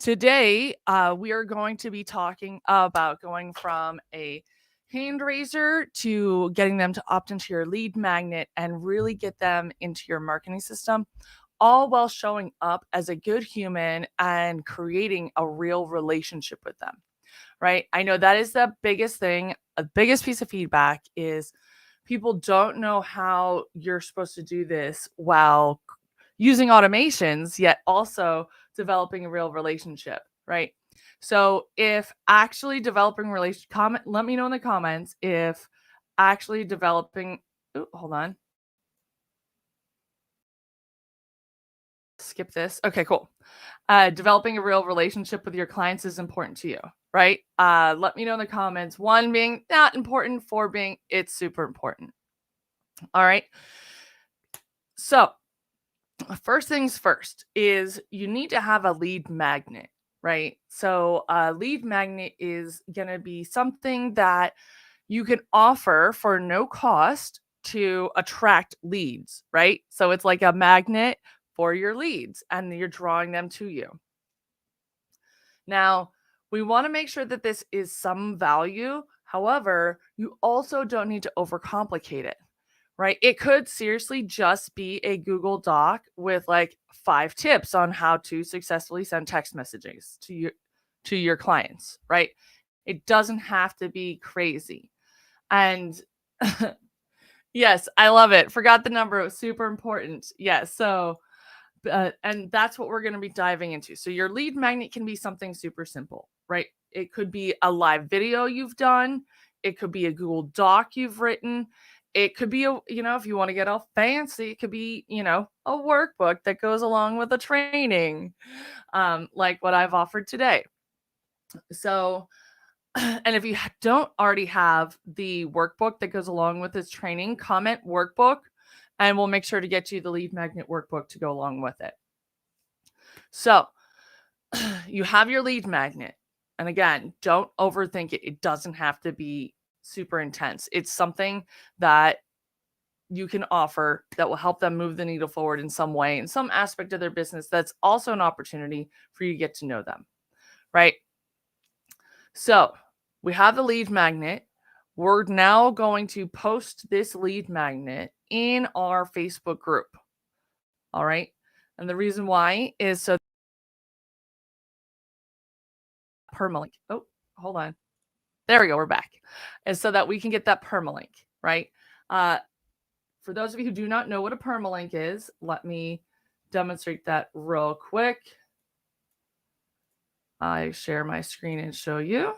Today, we are going to be talking about going from a hand raiser to getting them to opt into your lead magnet and really get them into your marketing system, all while showing up as a good human and creating a real relationship with them, right? I know that is the biggest thing. The biggest piece of feedback is people don't know how you're supposed to do this while using automations, yet also developing a real relationship, right? So if actually developing comment, let me know in the comments if actually developing, hold on, skip this. Okay, cool. Developing a real relationship with your clients is important to you, right? Let me know in the comments. 1 being not important, 4 being it's super important. All right. So first things first is you need to have a lead magnet, right? So a lead magnet is going to be something that you can offer for no cost to attract leads, right? So it's like a magnet for your leads and you're drawing them to you. Now, we want to make sure that this is some value. However, you also don't need to overcomplicate it, right? It could seriously just be a Google Doc with like 5 tips on how to successfully send text messages to your clients, right? It doesn't have to be crazy. And yes, I love it. Forgot the number. It was super important. Yes. So, and that's what we're going to be diving into. So, your lead magnet can be something super simple, right? It could be a live video you've done, it could be a Google Doc you've written, it could be if you want to get all fancy, it could be, a workbook that goes along with a training, like what I've offered today. So, and if you don't already have the workbook that goes along with this training, comment workbook and we'll make sure to get you the lead magnet workbook to go along with it. So you have your lead magnet. And again, don't overthink it. It doesn't have to be super intense. It's something that you can offer that will help them move the needle forward in some way, in some aspect of their business. That's also an opportunity for you to get to know them, right? So we have the lead magnet. We're now going to post this lead magnet in our Facebook group. All right. And the reason why is so permalink. Oh, hold on. There we go. We're back. And so that we can get that permalink, right? For those of you who do not know what a permalink is, let me demonstrate that real quick. I share my screen and show you.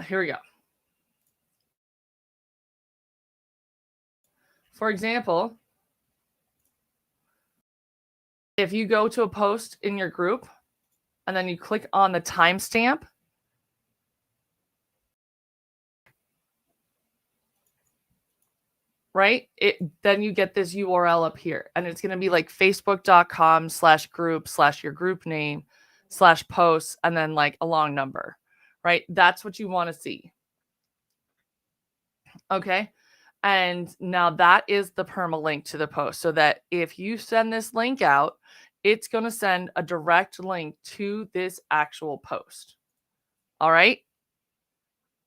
Here we go. For example, if you go to a post in your group and then you click on the timestamp, right? Then you get this URL up here and it's going to be like facebook.com/group/your group name/posts and then like a long number, right? That's what you want to see. Okay. And now that is the permalink to the post so that if you send this link out, it's going to send a direct link to this actual post. All right.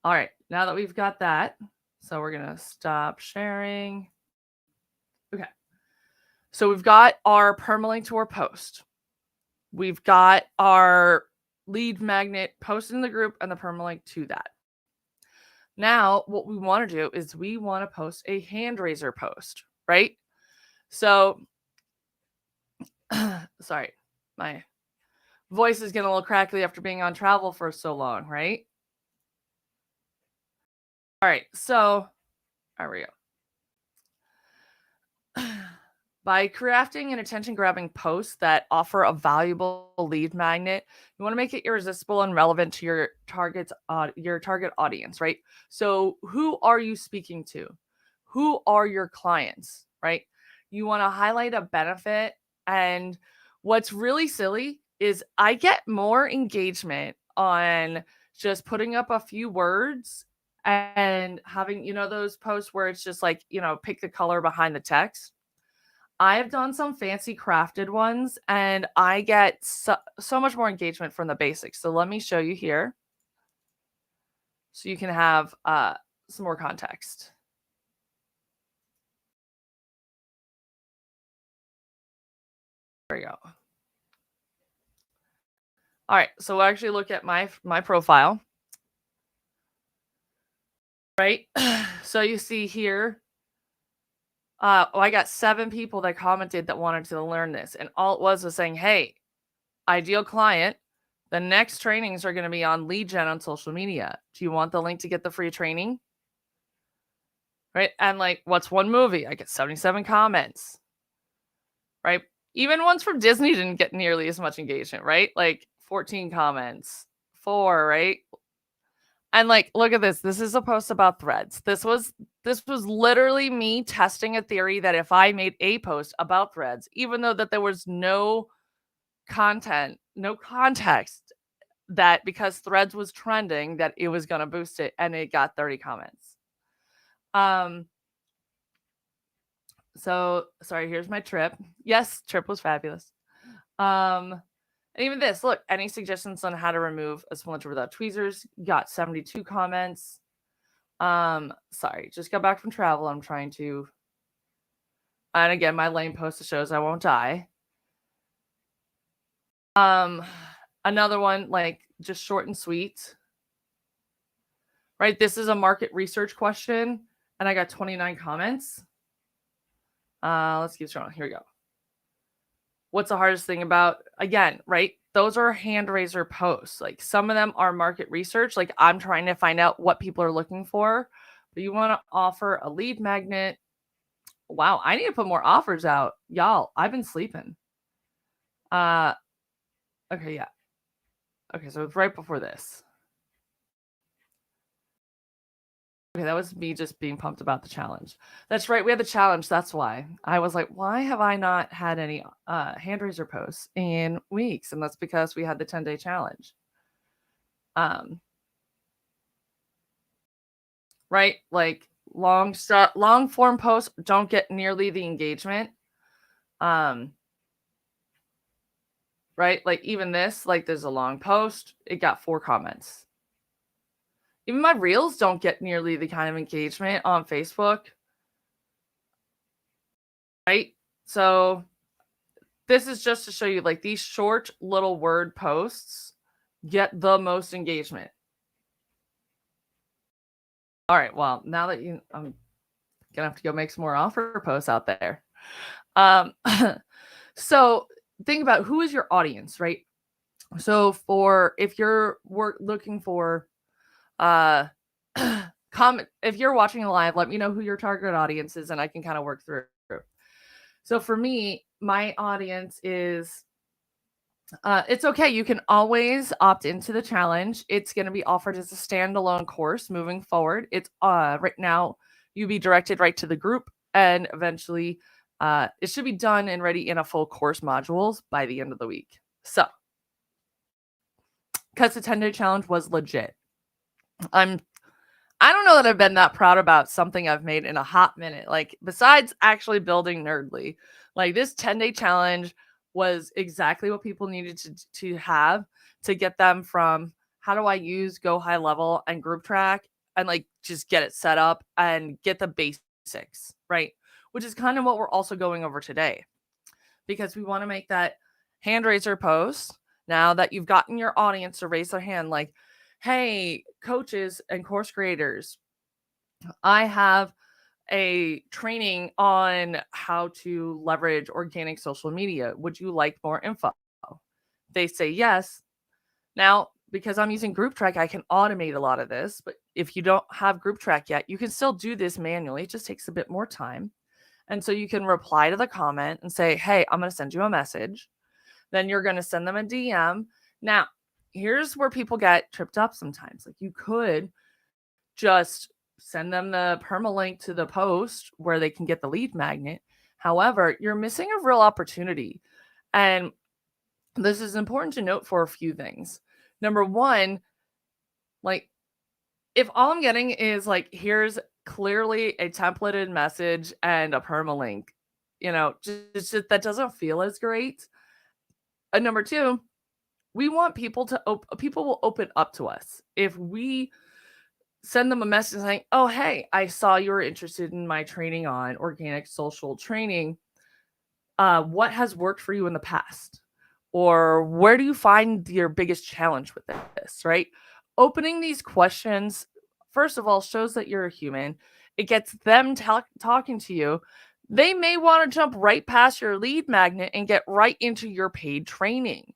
All right. Now that we've got that, so we're going to stop sharing. Okay. So we've got our permalink to our post. We've got our lead magnet posted in the group and the permalink to that. Now, what we want to do is we want to post a hand raiser post, right? So, sorry, my voice is getting a little crackly after being on travel for so long, right? All right, so there we go. By crafting an attention-grabbing post that offer a valuable lead magnet, you want to make it irresistible and relevant to your target audience, right? So who are you speaking to? Who are your clients, right? You want to highlight a benefit. And what's really silly is I get more engagement on just putting up a few words and having, those posts where it's just like, pick the color behind the text. I've done some fancy crafted ones and I get so much more engagement from the basics. So let me show you here so you can have some more context. There you go. All right, so we'll actually look at my profile. Right? So you see here, I got 7 people that commented that wanted to learn this, and all it was saying, "Hey, ideal client, the next trainings are gonna be on lead gen on social media. Do you want the link to get the free training?" Right? And like, "What's one movie?" I get 77 comments. Right? Even ones from Disney didn't get nearly as much engagement, right? Like 14 comments, 4, right? And like, look at this. This is a post about threads. This was literally me testing a theory that if I made a post about threads, even though that there was no content, no context, that because threads was trending, that it was going to boost it, and it got 30 comments. So sorry, here's my trip. Yes, trip was fabulous. And even this, look, any suggestions on how to remove a splinter without tweezers? Got 72 comments. Sorry, just got back from travel. I'm trying to, and again, my lame post shows I won't die. Another one, like just short and sweet. Right? This is a market research question, and I got 29 comments. Let's keep scrolling. Here we go. What's the hardest thing about, again, right? Those are hand raiser posts. Like some of them are market research. Like I'm trying to find out what people are looking for, but you want to offer a lead magnet. Wow, I need to put more offers out. Y'all, I've been sleeping. Okay, yeah. Okay, so it's right before this. Okay, that was me just being pumped about the challenge. That's right, we had the challenge. That's why. I was like, why have I not had any hand raiser posts in weeks? And that's because we had the 10-day challenge. Right? Like long form posts don't get nearly the engagement. Right? Like even this, like there's a long post, it got 4 comments. Even my reels don't get nearly the kind of engagement on Facebook. Right? So this is just to show you, like, these short little word posts get the most engagement. All right, well, now that I'm gonna have to go make some more offer posts out there. So think about who is your audience, right? So if you're looking for comment, if you're watching live, let me know who your target audience is and I can kind of work through. So for me, my audience is it's okay. You can always opt into the challenge. It's going to be offered as a standalone course moving forward. It's right now you be directed right to the group, and eventually it should be done and ready in a full course modules by the end of the week. So, because the 10-day challenge was legit. I don't know that I've been that proud about something I've made in a hot minute. Like besides actually building Nerdly, like this 10-day challenge was exactly what people needed to have to get them from how do I use Go High Level and Group Track and like just get it set up and get the basics, right? Which is kind of what we're also going over today, because we want to make that hand raiser post now that you've gotten your audience to raise their hand, like, hey, coaches and course creators, I have a training on how to leverage organic social media. Would you like more info? They say yes. Now, because I'm using Group Track, I can automate a lot of this. But if you don't have Group Track yet, you can still do this manually. It just takes a bit more time. And so you can reply to the comment and say, hey, I'm going to send you a message. Then you're going to send them a DM. Now, here's where people get tripped up sometimes. Like you could just send them the permalink to the post where they can get the lead magnet. However, you're missing a real opportunity. And this is important to note for a few things. Number one, like If all I'm getting is like, here's clearly a templated message and a permalink, just that doesn't feel as great. And number two, we want people will open up to us if we send them a message saying, "Oh, hey, I saw you were interested in my training on organic social training. What has worked for you in the past? Or where do you find your biggest challenge with this?" Right? Opening these questions, first of all, shows that you're a human. It gets them talking to you. They may want to jump right past your lead magnet and get right into your paid training,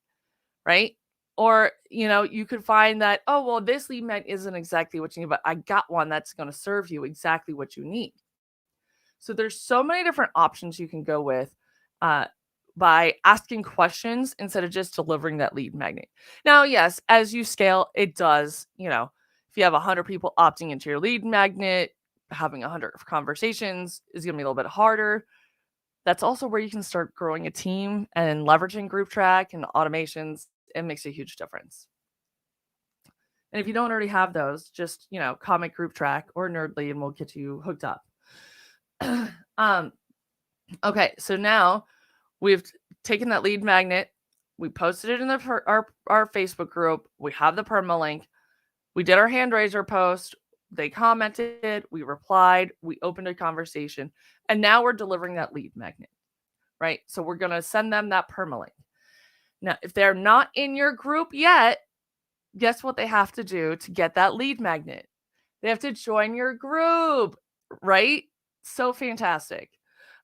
right? Or, you could find that, oh, well, this lead magnet isn't exactly what you need, but I got one that's going to serve you exactly what you need. So there's so many different options you can go with uh, by asking questions instead of just delivering that lead magnet. Now, yes, as you scale, it does, if you have 100 people opting into your lead magnet, having 100 conversations is going to be a little bit harder. That's also where you can start growing a team and leveraging group track and automations. It makes a huge difference. And if you don't already have those, just, comment group track or Nerdly and we'll get you hooked up. Okay, so now we've taken that lead magnet, we posted it in our Facebook group, we have the permalink, we did our hand raiser post, they commented, we replied, we opened a conversation, and now we're delivering that lead magnet, right? So we're going to send them that permalink. Now, if they're not in your group yet, guess what they have to do to get that lead magnet? They have to join your group, right? So fantastic.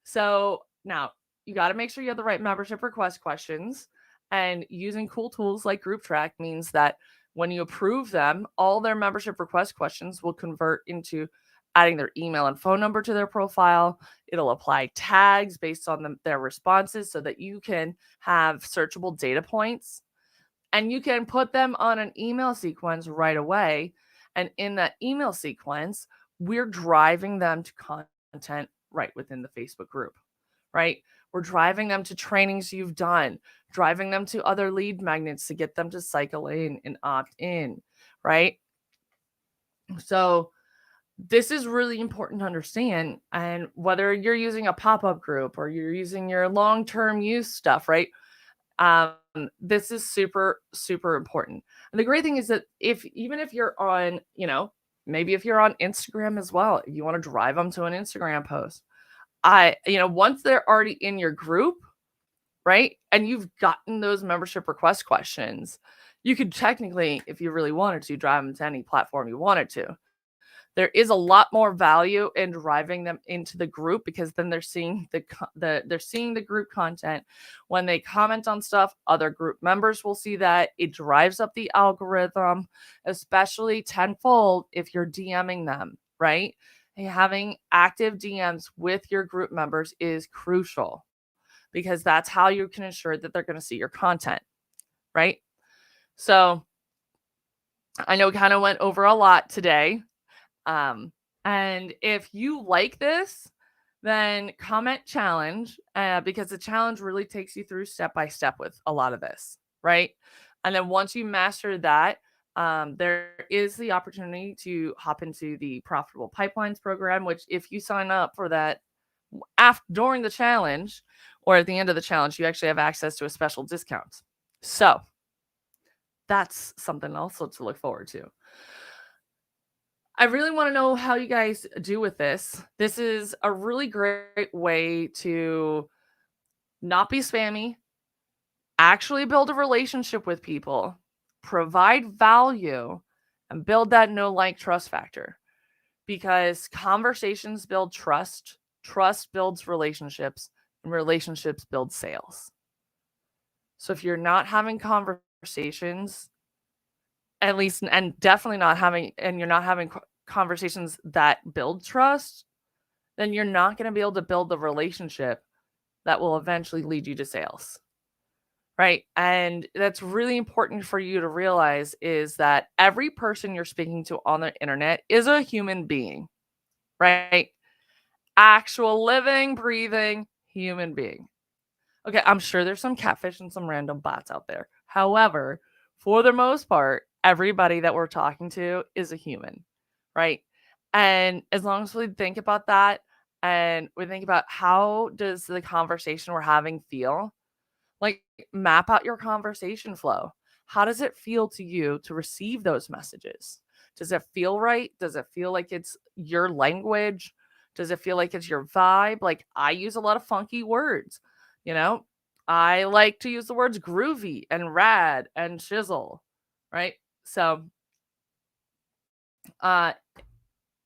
So now you got to make sure you have the right membership request questions, and using cool tools like Group Track means that when you approve them, all their membership request questions will convert into adding their email and phone number to their profile. It'll apply tags based on their responses so that you can have searchable data points, and you can put them on an email sequence right away. And in that email sequence, we're driving them to content right within the Facebook group, right? We're driving them to trainings you've done, driving them to other lead magnets to get them to cycle in and opt in, right? So this is really important to understand. And whether you're using a pop-up group or you're using your long-term use stuff, right? This is super, super important. And the great thing is that even if you're on, maybe if you're on Instagram as well, you want to drive them to an Instagram post. Once they're already in your group, right? And you've gotten those membership request questions, you could technically, if you really wanted to, drive them to any platform you wanted to. There is a lot more value in driving them into the group because then they're seeing they're seeing the group content. When they comment on stuff, other group members will see that. It drives up the algorithm, especially tenfold if you're DMing them, right? And having active DMs with your group members is crucial because that's how you can ensure that they're going to see your content, right? So I know we kind of went over a lot today. And if you like this, then comment challenge because the challenge really takes you through step by step with a lot of this, right? And then once you master that, there is the opportunity to hop into the Profitable Pipelines program, which if you sign up for that during the challenge or at the end of the challenge, you actually have access to a special discount. So that's something also to look forward to. I really want to know how you guys do with this. This is a really great way to not be spammy, actually build a relationship with people, provide value, and build that know, like, trust factor. Because conversations build trust, trust builds relationships, and relationships build sales. So if you're not having conversations, at least, and definitely not having, and you're not having conversations that build trust, then you're not going to be able to build the relationship that will eventually lead you to sales. Right? And that's really important for you to realize is that every person you're speaking to on the internet is a human being, right? Actual living, breathing human being. Okay, I'm sure there's some catfish and some random bots out there. However, for the most part, everybody that we're talking to is a human. right? And as long as we think about that and we think about how does the conversation we're having feel, like, map out your conversation flow. How does it feel to you to receive those messages? Does it feel right? Does it feel like it's your language? Does it feel like it's your vibe? Like, I use a lot of funky words, you know? I like to use the words groovy and rad and chisel, right? So, uh,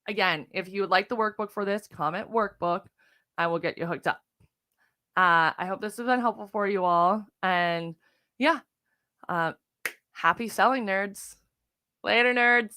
again, if you would like the workbook for this, comment workbook. I will get you hooked up. I hope this has been helpful for you all. And yeah, uh, happy selling, nerds. Later, nerds.